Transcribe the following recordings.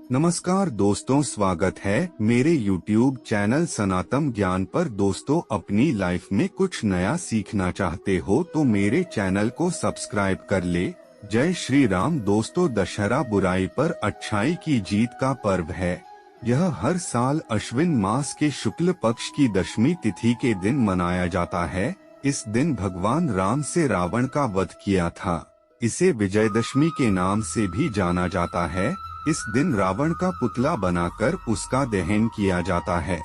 नमस्कार दोस्तों, स्वागत है मेरे YouTube चैनल सनातन ज्ञान पर। दोस्तों, अपनी लाइफ में कुछ नया सीखना चाहते हो तो मेरे चैनल को सब्सक्राइब कर ले। जय श्री राम। दोस्तों, दशहरा बुराई पर अच्छाई की जीत का पर्व है। यह हर साल अश्विन मास के शुक्ल पक्ष की दशमी तिथि के दिन मनाया जाता है। इस दिन भगवान राम से रावण का वध किया था। इसे विजयदशमी के नाम से भी जाना जाता है। इस दिन रावण का पुतला बनाकर उसका दहन किया जाता है।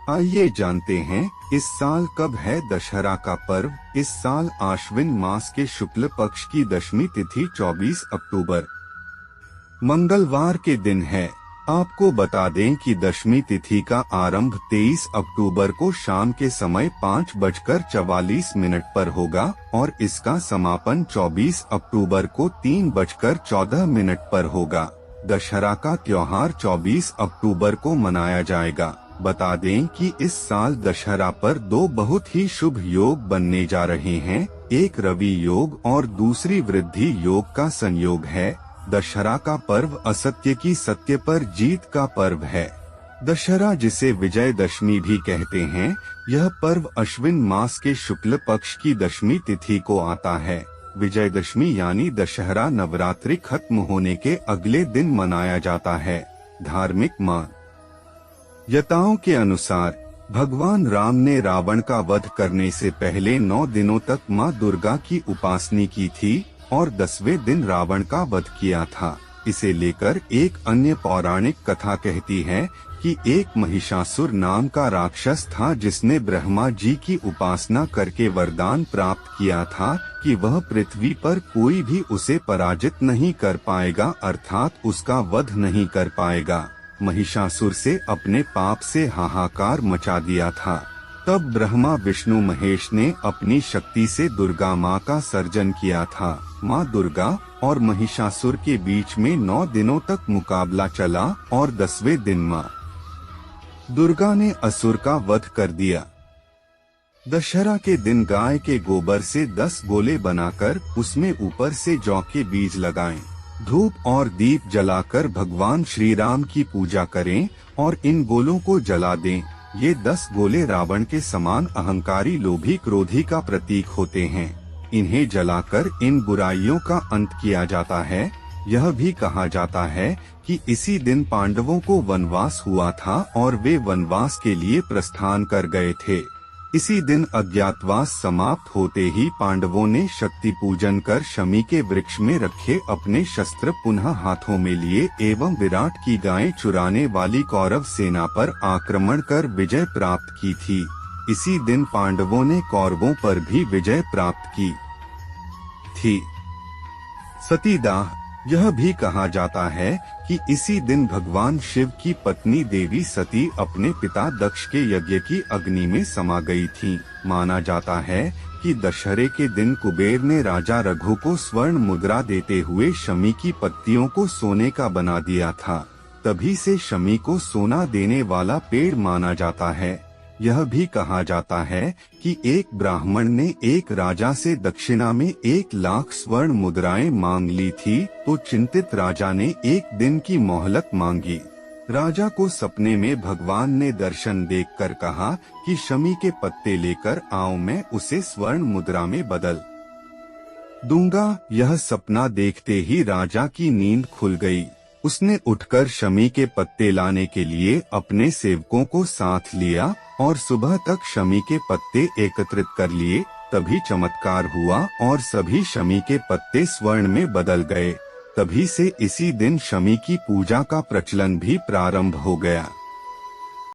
आइए जानते हैं इस साल कब है दशहरा का पर्व। इस साल आश्विन मास के शुक्ल पक्ष की दशमी तिथि 24 अक्टूबर मंगलवार के दिन है। आपको बता दें कि दशमी तिथि का आरंभ 23 अक्टूबर को शाम के समय 5:44 पर होगा और इसका समापन 24 अक्टूबर को 3:14 पर होगा। दशहरा का त्योहार 24 अक्टूबर को मनाया जाएगा। बता दें कि इस साल दशहरा पर दो बहुत ही शुभ योग बनने जा रहे हैं। एक रवि योग और दूसरी वृद्धि योग का संयोग है। दशहरा का पर्व असत्य की सत्य पर जीत का पर्व है। दशहरा, जिसे विजयदशमी भी कहते हैं, यह पर्व अश्विन मास के शुक्ल पक्ष की दशमी तिथि को आता है। विजयदशमी यानी दशहरा नवरात्रि खत्म होने के अगले दिन मनाया जाता है। धार्मिक मान्यताओं के अनुसार भगवान राम ने रावण का वध करने से पहले 9 दिनों तक मां दुर्गा की उपासना की थी और 10वें दिन रावण का वध किया था। इसे लेकर एक अन्य पौराणिक कथा कहती है कि एक महिषासुर नाम का राक्षस था जिसने ब्रह्मा जी की उपासना करके वरदान प्राप्त किया था कि वह पृथ्वी पर कोई भी उसे पराजित नहीं कर पाएगा, अर्थात उसका वध नहीं कर पाएगा। महिषासुर से अपने पाप से हाहाकार मचा दिया था। तब ब्रह्मा विष्णु महेश ने अपनी शक्ति से दुर्गा माँ का सर्जन किया था। माँ दुर्गा और महिषासुर के बीच में 9 दिनों तक मुकाबला चला और 10वें दिन माँ दुर्गा ने असुर का वध कर दिया। दशहरा के दिन गाय के गोबर से 10 गोले बनाकर उसमें ऊपर से जौ के बीज लगाएं। धूप और दीप जलाकर भगवान श्री राम की पूजा करें और इन गोलों को जला दें। ये 10 गोले रावण के समान अहंकारी, लोभी, क्रोधी का प्रतीक होते हैं। इन्हें जलाकर इन बुराइयों का अंत किया जाता है। यह भी कहा जाता है कि इसी दिन पांडवों को वनवास हुआ था और वे वनवास के लिए प्रस्थान कर गए थे। इसी दिन अज्ञातवास समाप्त होते ही पांडवों ने शक्ति पूजन कर शमी के वृक्ष में रखे अपने शस्त्र पुनः हाथों में लिए एवं विराट की गायें चुराने वाली कौरव सेना पर आक्रमण कर विजय प्राप्त की थी। इसी दिन पांडवों ने कौरवों पर भी विजय प्राप्त की थी। सतीदाह। यह भी कहा जाता है कि इसी दिन भगवान शिव की पत्नी देवी सती अपने पिता दक्ष के यज्ञ की अग्नि में समा गई थी। माना जाता है कि दशहरे के दिन कुबेर ने राजा रघु को स्वर्ण मुद्रा देते हुए शमी की पत्तियों को सोने का बना दिया था। तभी से शमी को सोना देने वाला पेड़ माना जाता है। यह भी कहा जाता है कि एक ब्राह्मण ने एक राजा से दक्षिणा में 1 लाख स्वर्ण मुद्राएं मांग ली थी, तो चिंतित राजा ने 1 दिन की मोहलत मांगी। राजा को सपने में भगवान ने दर्शन देखकर कहा कि शमी के पत्ते लेकर आओ, मैं उसे स्वर्ण मुद्रा में बदल दूंगा। यह सपना देखते ही राजा की नींद खुल गई। उसने उठकर शमी के पत्ते लाने के लिए अपने सेवकों को साथ लिया और सुबह तक शमी के पत्ते एकत्रित कर लिए। तभी चमत्कार हुआ और सभी शमी के पत्ते स्वर्ण में बदल गए। तभी से इसी दिन शमी की पूजा का प्रचलन भी प्रारंभ हो गया।